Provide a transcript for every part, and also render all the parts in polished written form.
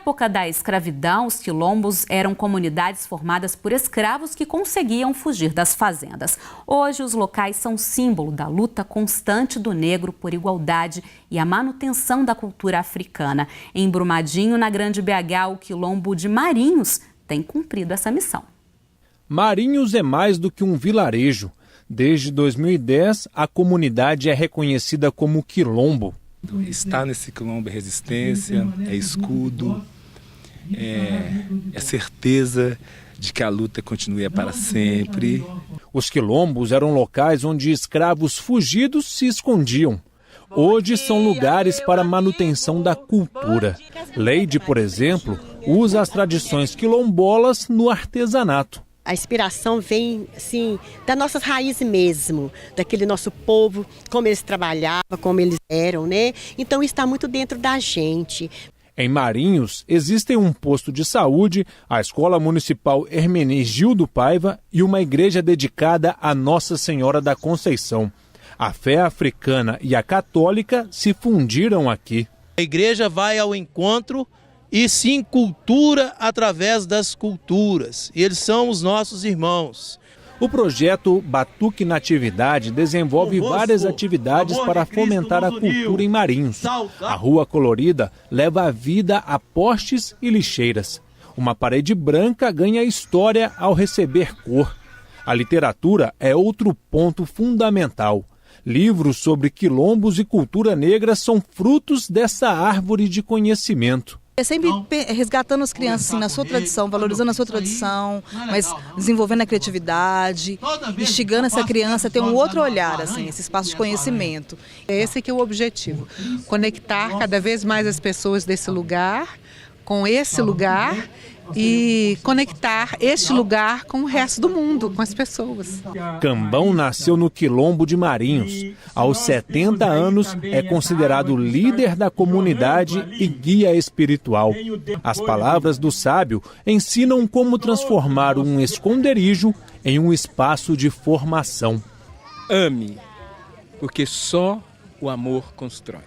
época da escravidão, os quilombos eram comunidades formadas por escravos que conseguiam fugir das fazendas. Hoje, os locais são símbolo da luta constante do negro por igualdade e a manutenção da cultura africana. Em Brumadinho, na Grande BH, o quilombo de Marinhos tem cumprido essa missão. Marinhos é mais do que um vilarejo. Desde 2010, a comunidade é reconhecida como quilombo. Estar nesse quilombo é resistência, é escudo, é certeza de que a luta continua para sempre. Os quilombos eram locais onde escravos fugidos se escondiam. Hoje são lugares para a manutenção da cultura. Leide, por exemplo, usa as tradições quilombolas no artesanato. A inspiração vem, assim, das nossas raízes mesmo, daquele nosso povo, como eles trabalhavam, como eles eram, né? Então isso está muito dentro da gente. Em Marinhos, existem um posto de saúde, a Escola Municipal Hermenegildo Paiva e uma igreja dedicada a Nossa Senhora da Conceição. A fé africana e a católica se fundiram aqui. A igreja vai ao encontro e se encultura através das culturas. Eles são os nossos irmãos. O projeto Batuque Natividade desenvolve várias atividades para fomentar a cultura em Marinhos. A Rua Colorida leva a vida a postes e lixeiras. Uma parede branca ganha história ao receber cor. A literatura é outro ponto fundamental. Livros sobre quilombos e cultura negra são frutos dessa árvore de conhecimento. É sempre resgatando as crianças assim, na sua tradição, valorizando a sua tradição, mas desenvolvendo a criatividade, instigando essa criança a ter um outro olhar, assim, esse espaço de conhecimento. Esse que é o objetivo, conectar cada vez mais as pessoas desse lugar, com esse lugar, e conectar este lugar com o resto do mundo, com as pessoas. Cambão nasceu no quilombo de Marinhos. Aos 70 anos, é considerado líder da comunidade e guia espiritual. As palavras do sábio ensinam como transformar um esconderijo em um espaço de formação. Ame, porque só o amor constrói.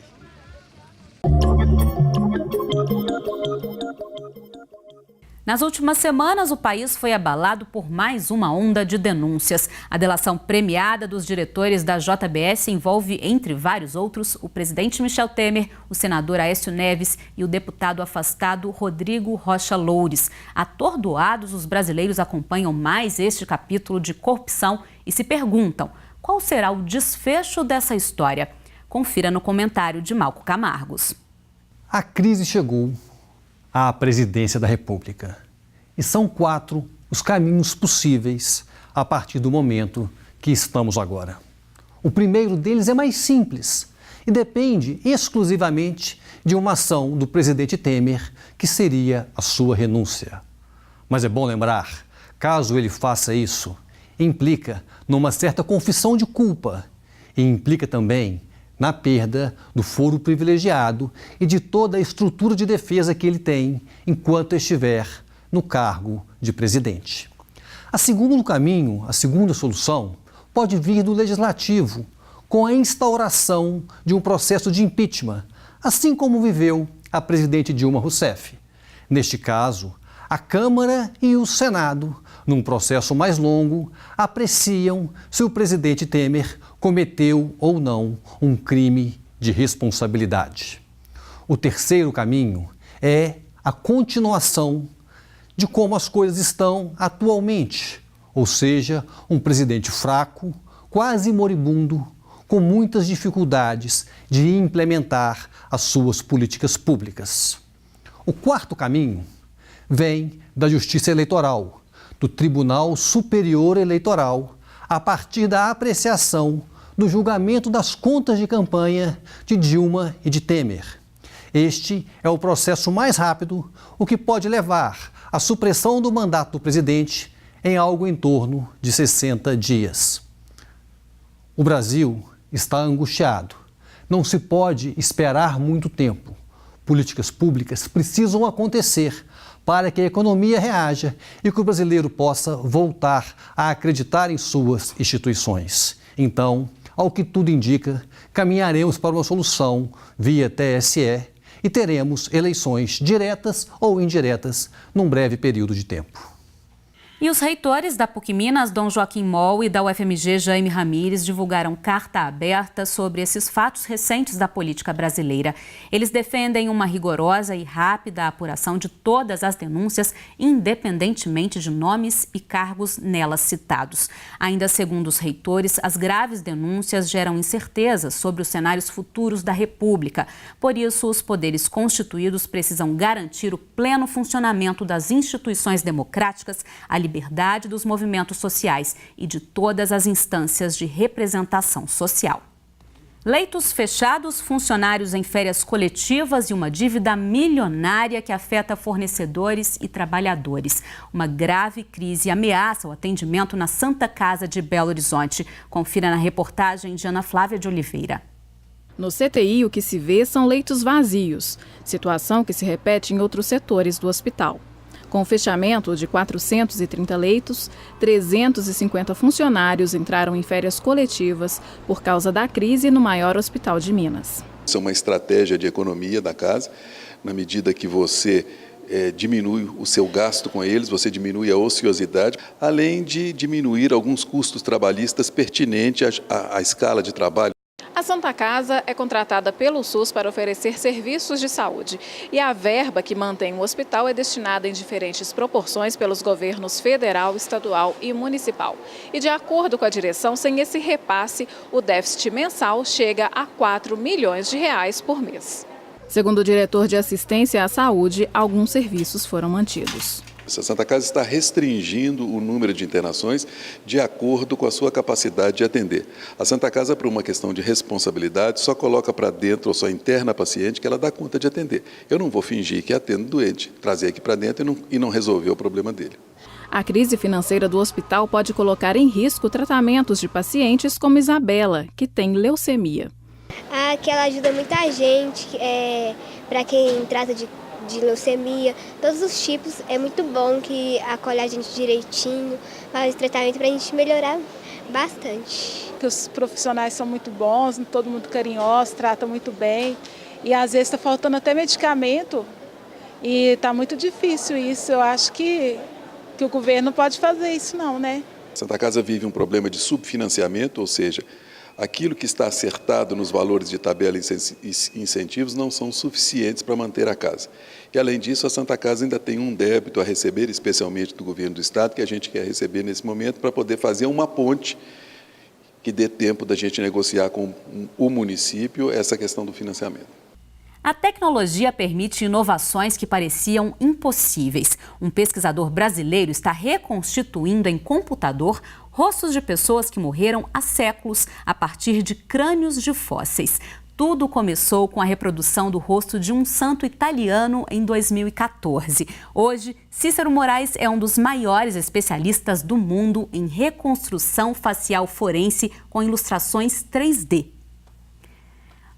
Nas últimas semanas, o país foi abalado por mais uma onda de denúncias. A delação premiada dos diretores da JBS envolve, entre vários outros, o presidente Michel Temer, o senador Aécio Neves e o deputado afastado Rodrigo Rocha Loures. Atordoados, os brasileiros acompanham mais este capítulo de corrupção e se perguntam qual será o desfecho dessa história. Confira no comentário de Malco Camargos. A crise chegou à presidência da República. E são 4 os caminhos possíveis a partir do momento que estamos agora. O primeiro deles é mais simples e depende exclusivamente de uma ação do presidente Temer, que seria a sua renúncia. Mas é bom lembrar, caso ele faça isso, implica numa certa confissão de culpa e implica também na perda do foro privilegiado e de toda a estrutura de defesa que ele tem enquanto estiver no cargo de presidente. A segunda solução, pode vir do Legislativo, com a instauração de um processo de impeachment, assim como viveu a presidente Dilma Rousseff. Neste caso, a Câmara e o Senado, num processo mais longo, apreciam se o presidente Temer cometeu ou não um crime de responsabilidade. O terceiro caminho é a continuação de como as coisas estão atualmente, ou seja, um presidente fraco, quase moribundo, com muitas dificuldades de implementar as suas políticas públicas. O quarto caminho vem da Justiça Eleitoral, do Tribunal Superior Eleitoral, a partir da apreciação do julgamento das contas de campanha de Dilma e de Temer. Este é o processo mais rápido, o que pode levar à supressão do mandato do presidente em algo em torno de 60 dias. O Brasil está angustiado. Não se pode esperar muito tempo. Políticas públicas precisam acontecer para que a economia reaja e que o brasileiro possa voltar a acreditar em suas instituições. Então, ao que tudo indica, caminharemos para uma solução via TSE e teremos eleições diretas ou indiretas num breve período de tempo. E os reitores da PUC Minas, Dom Joaquim Moll, e da UFMG, Jaime Ramires, divulgaram carta aberta sobre esses fatos recentes da política brasileira. Eles defendem uma rigorosa e rápida apuração de todas as denúncias, independentemente de nomes e cargos nelas citados. Ainda segundo os reitores, as graves denúncias geram incertezas sobre os cenários futuros da República. Por isso, os poderes constituídos precisam garantir o pleno funcionamento das instituições democráticas, a liberdade dos movimentos sociais e de todas as instâncias de representação social. Leitos fechados, funcionários em férias coletivas e uma dívida milionária que afeta fornecedores e trabalhadores. Uma grave crise ameaça o atendimento na Santa Casa de Belo Horizonte. Confira na reportagem de Ana Flávia de Oliveira. No CTI, o que se vê são leitos vazios, situação que se repete em outros setores do hospital. Com o fechamento de 430 leitos, 350 funcionários entraram em férias coletivas por causa da crise no maior hospital de Minas. Isso é uma estratégia de economia da casa, na medida que você diminui o seu gasto com eles, você diminui a ociosidade, além de diminuir alguns custos trabalhistas pertinentes à escala de trabalho. A Santa Casa é contratada pelo SUS para oferecer serviços de saúde e a verba que mantém o hospital é destinada em diferentes proporções pelos governos federal, estadual e municipal. E de acordo com a direção, sem esse repasse, o déficit mensal chega a R$4 milhões por mês. Segundo o diretor de assistência à saúde, alguns serviços foram mantidos. A Santa Casa está restringindo o número de internações de acordo com a sua capacidade de atender. A Santa Casa, por uma questão de responsabilidade, só coloca para dentro ou só interna a paciente que ela dá conta de atender. Eu não vou fingir que atendo doente, trazer aqui para dentro e não resolver o problema dele. A crise financeira do hospital pode colocar em risco tratamentos de pacientes como Isabela, que tem leucemia. Que ela ajuda muita gente, para quem trata de leucemia, todos os tipos. É muito bom que acolhe a gente direitinho, faz tratamento para a gente melhorar bastante. Os profissionais são muito bons, todo mundo carinhoso, trata muito bem e às vezes está faltando até medicamento e está muito difícil isso. Eu acho que o governo não pode fazer isso não, né? Santa Casa vive um problema de subfinanciamento, ou seja, aquilo que está acertado nos valores de tabela e incentivos não são suficientes para manter a casa. E, além disso, a Santa Casa ainda tem um débito a receber, especialmente do governo do Estado, que a gente quer receber nesse momento para poder fazer uma ponte que dê tempo da gente negociar com o município essa questão do financiamento. A tecnologia permite inovações que pareciam impossíveis. Um pesquisador brasileiro está reconstituindo em computador rostos de pessoas que morreram há séculos a partir de crânios de fósseis. Tudo começou com a reprodução do rosto de um santo italiano em 2014. Hoje, Cícero Moraes é um dos maiores especialistas do mundo em reconstrução facial forense com ilustrações 3D.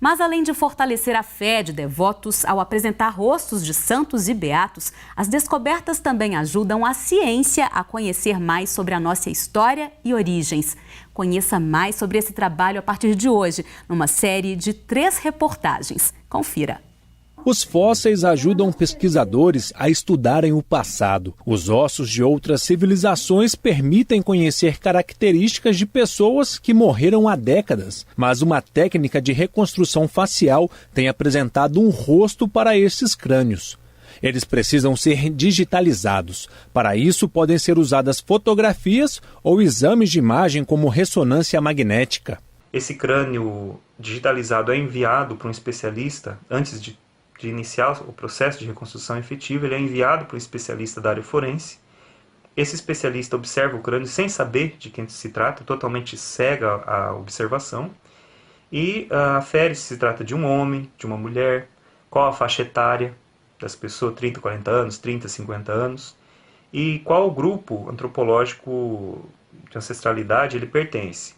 Mas, além de fortalecer a fé de devotos ao apresentar rostos de santos e beatos, as descobertas também ajudam a ciência a conhecer mais sobre a nossa história e origens. Conheça mais sobre esse trabalho a partir de hoje, numa série de 3 reportagens. Confira. Os fósseis ajudam pesquisadores a estudarem o passado. Os ossos de outras civilizações permitem conhecer características de pessoas que morreram há décadas. Mas uma técnica de reconstrução facial tem apresentado um rosto para esses crânios. Eles precisam ser digitalizados. Para isso, podem ser usadas fotografias ou exames de imagem como ressonância magnética. Esse crânio digitalizado é enviado para um especialista antes de iniciar o processo de reconstrução efetiva. Ele é enviado para um especialista da área forense. Esse especialista observa o crânio sem saber de quem se trata, totalmente cega a observação, e afere se trata de um homem, de uma mulher, qual a faixa etária das pessoas, 30, 40 anos, 30, 50 anos, e qual o grupo antropológico de ancestralidade ele pertence.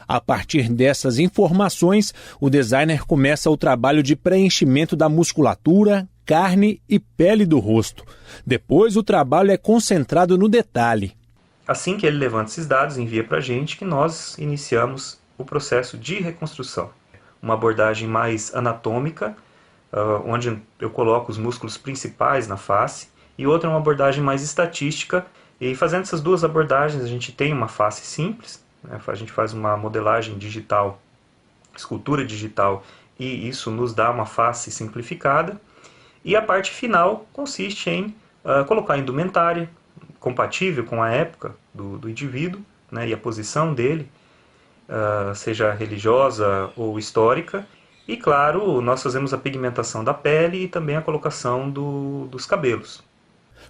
A partir dessas informações, o designer começa o trabalho de preenchimento da musculatura, carne e pele do rosto. Depois, o trabalho é concentrado no detalhe. Assim que ele levanta esses dados, envia para a gente, que nós iniciamos o processo de reconstrução. Uma abordagem mais anatômica, onde eu coloco os músculos principais na face, e outra é uma abordagem mais estatística. E fazendo essas duas abordagens, a gente tem uma face simples, né? A gente faz uma modelagem digital, escultura digital, e isso nos dá uma face simplificada. E a parte final consiste em colocar a indumentária compatível com a época do indivíduo, né, e a posição dele, seja religiosa ou histórica. E claro, nós fazemos a pigmentação da pele e também a colocação dos cabelos.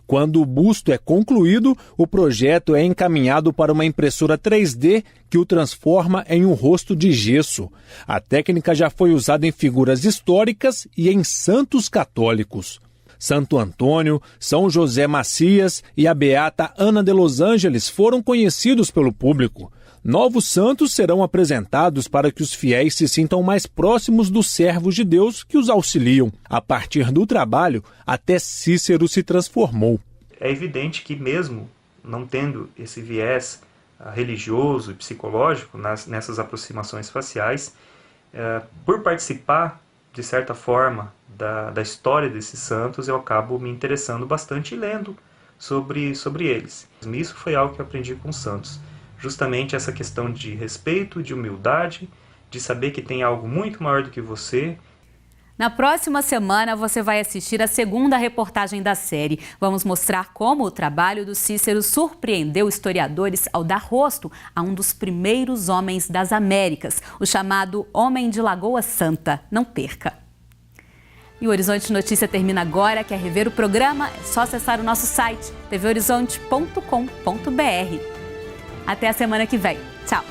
Quando o busto é concluído, o projeto é encaminhado para uma impressora 3D que o transforma em um rosto de gesso. A técnica já foi usada em figuras históricas e em santos católicos. Santo Antônio, São José Macias e a beata Ana de Los Angeles foram conhecidos pelo público. Novos santos serão apresentados para que os fiéis se sintam mais próximos dos servos de Deus que os auxiliam. A partir do trabalho, até Cícero se transformou. É evidente que mesmo não tendo esse viés religioso e psicológico nessas aproximações faciais, por participar, de certa forma, da história desses santos, eu acabo me interessando bastante e lendo sobre eles. Isso foi algo que eu aprendi com os santos. Justamente essa questão de respeito, de humildade, de saber que tem algo muito maior do que você. Na próxima semana você vai assistir a segunda reportagem da série. Vamos mostrar como o trabalho do Cícero surpreendeu historiadores ao dar rosto a um dos primeiros homens das Américas, o chamado Homem de Lagoa Santa. Não perca! E o Horizonte Notícia termina agora. Quer rever o programa? É só acessar o nosso site tvhorizonte.com.br. Até a semana que vem. Tchau!